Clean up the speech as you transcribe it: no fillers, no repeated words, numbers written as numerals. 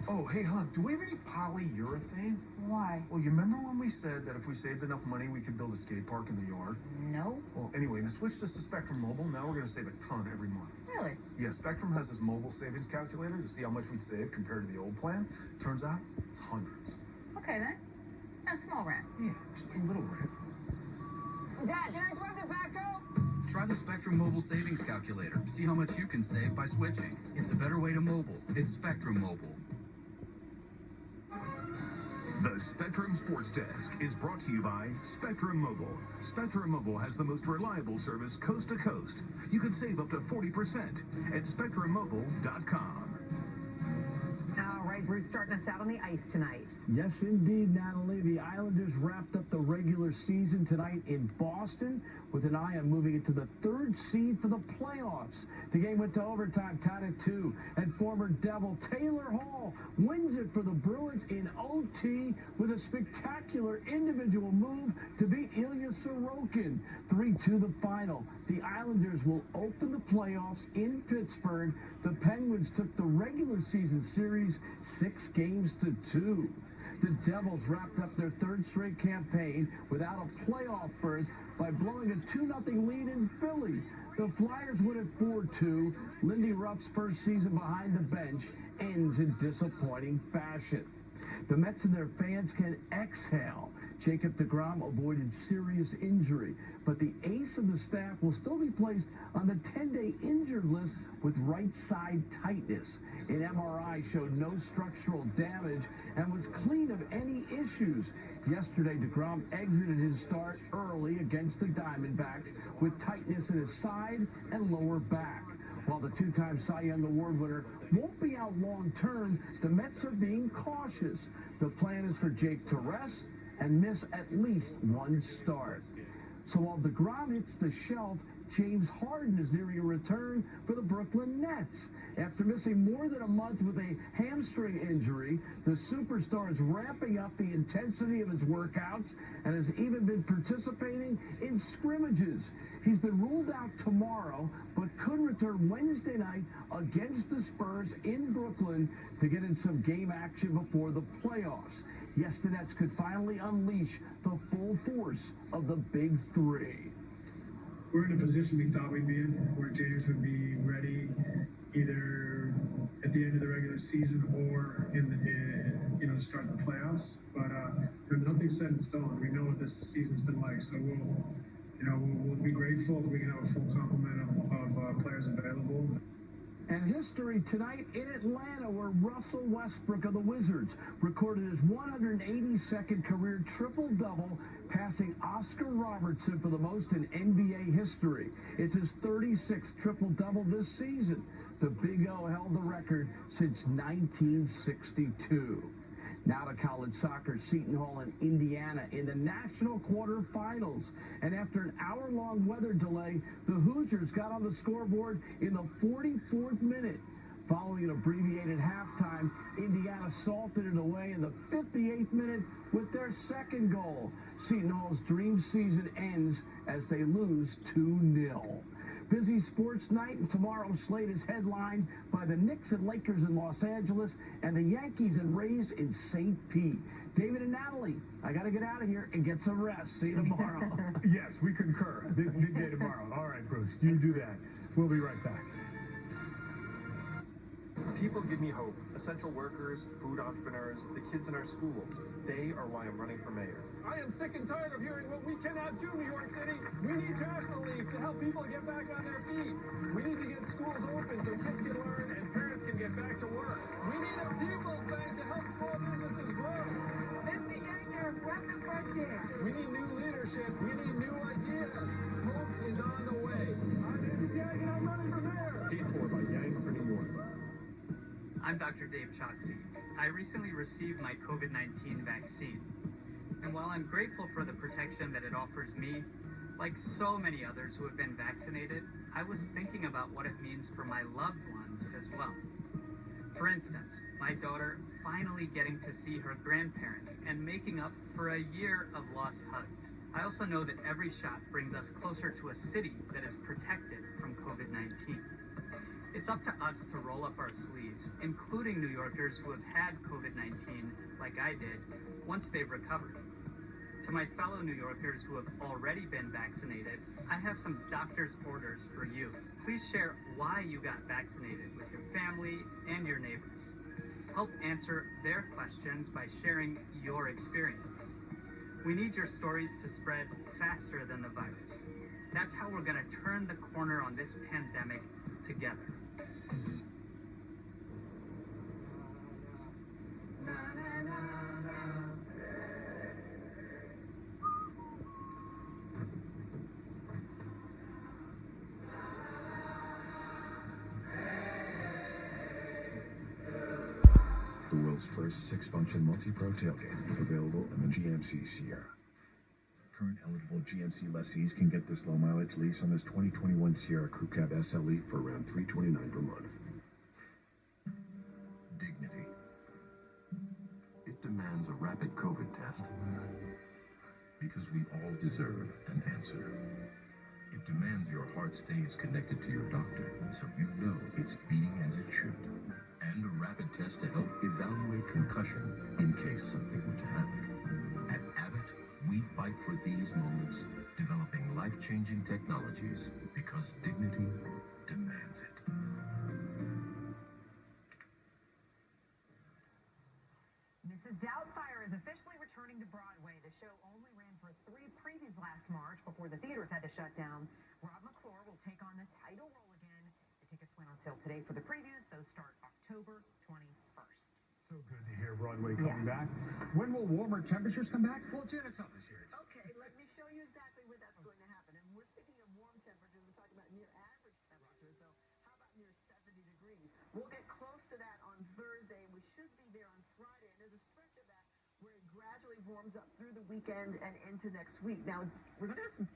Oh, hey, hon, do we have any polyurethane? Why? Well, you remember when we said that if we saved enough money, we could build a skate park in the yard? No. Well, anyway, to switch this to Spectrum Mobile, now we're going to save a ton every month. Really? Yeah, Spectrum has this mobile savings calculator to see how much we'd save compared to the old plan. Turns out, it's hundreds. Okay, then. A small rant. Yeah, just a little rant. Dad, can I drive the backhoe? Try the Spectrum Mobile Savings Calculator. See how much you can save by switching. It's a better way to mobile. It's Spectrum Mobile. The Spectrum Sports Desk is brought to you by Spectrum Mobile. Spectrum Mobile has the most reliable service coast to coast. You can save up to 40% at spectrummobile.com. All right, Bruce, starting us out on the ice tonight. Yes, indeed, Natalie. The Islanders wrapped up the regular season tonight in Boston with an eye on moving into the third seed for the playoffs. The game went to overtime, tied at 2, and former Devil Taylor Hall wins it for the Bruins in OT with a spectacular individual move to beat Ilya Sorokin. 3-2 the final. The Islanders will open the playoffs in Pittsburgh. The Penguins took the regular season series 6-2. The Devils wrapped up their third straight campaign without a playoff berth by blowing a 2-0 lead in Philly. The Flyers win at 4-2. Lindy Ruff's first season behind the bench ends in disappointing fashion. The Mets and their fans can exhale. Jacob deGrom avoided serious injury, but the ace of the staff will still be placed on the 10-day injured list with right side tightness. An MRI showed no structural damage and was clean of any issues. Yesterday, deGrom exited his start early against the Diamondbacks with tightness in his side and lower back. While the two-time Cy Young Award winner won't be out long-term, the Mets are being cautious. The plan is for Jake to rest and miss at least one start. So while deGrom hits the shelf, James Harden is nearing a return for the Brooklyn Nets. After missing more than a month with a hamstring injury, the superstar is ramping up the intensity of his workouts and has even been participating in scrimmages. He's been ruled out tomorrow, but could return Wednesday night against the Spurs in Brooklyn to get in some game action before the playoffs. Yes, the Nets could finally unleash the full force of the Big Three. We're in a position we thought we'd be in, where James would be ready either at the end of the regular season or to start the playoffs. But nothing's set in stone. We know what this season's been like, so we'll be grateful if we can have a full complement of players available. And history tonight in Atlanta, where Russell Westbrook of the Wizards recorded his 182nd career triple-double, passing Oscar Robertson for the most in NBA history. It's his 36th triple-double this season. The Big O held the record since 1962. Now to college soccer, Seton Hall and Indiana in the national quarterfinals. And after an hour-long weather delay, the Hoosiers got on the scoreboard in the 44th minute. Following an abbreviated halftime, Indiana salted it away in the 58th minute with their second goal. Seton Hall's dream season ends as they lose 2-0. Busy sports night, and tomorrow's slate is headlined by the Knicks and Lakers in Los Angeles and the Yankees and Rays in St. Pete. David and Natalie, I got to get out of here and get some rest. See you tomorrow. Yes, we concur. Big day tomorrow. All right, Bruce, you do that. We'll be right back. People give me hope. Essential workers, food entrepreneurs, the kids in our schools. They are why I'm running for mayor. I am sick and tired of hearing what we cannot do, New York City. We need cash relief to help people get back on their feet. We need to get schools open so kids can learn and parents can get back to work. We need a People's Bank to help small businesses grow. Mr. Yanger, breath of fresh air. We need new leadership. We need new ideas. Hope is on the way. I'm Andy Yang and I'm running for mayor. Paid for by Yang for New York. I'm Dr. Dave Choksi. I recently received my COVID-19 vaccine. And while I'm grateful for the protection that it offers me, like so many others who have been vaccinated, I was thinking about what it means for my loved ones as well. For instance, my daughter finally getting to see her grandparents and making up for a year of lost hugs. I also know that every shot brings us closer to a city that is protected from COVID-19. It's up to us to roll up our sleeves, including New Yorkers who have had COVID-19, like I did, once they've recovered. To my fellow New Yorkers who have already been vaccinated, I have some doctor's orders for you. Please share why you got vaccinated with your family and your neighbors. Help answer their questions by sharing your experience. We need your stories to spread faster than the virus. That's how we're going to turn the corner on this pandemic together. The world's first 6-function multi-pro tailgate, available in the GMC Sierra. Current eligible GMC lessees can get this low-mileage lease on this 2021 Sierra Crew Cab SLE for around $329 per month. Dignity. It demands a rapid COVID test because we all deserve an answer. It demands your heart stays connected to your doctor so you know it's beating as it should. And a rapid test to help evaluate concussion in case something were to happen. At Abbott, we fight for these moments, developing life-changing technologies because dignity demands it. Mrs. Doubtfire is officially returning to Broadway. The show only ran for 3 previews last March before the theaters had to shut down. Rob McClure will take on the title role again. The tickets went on sale today for the previews. Those start October 21st. So good to hear Broadway coming back. When will warmer temperatures come back? Well, Janice, help us here. Okay, let me show you exactly when that's going to happen. And we're speaking of warm temperatures. We're talking about near average temperatures. So how about near 70 degrees? We'll get close to that on Thursday. We should be there on Friday. And there's a stretch of that where it gradually warms up through the weekend and into next week. Now, we're going to have some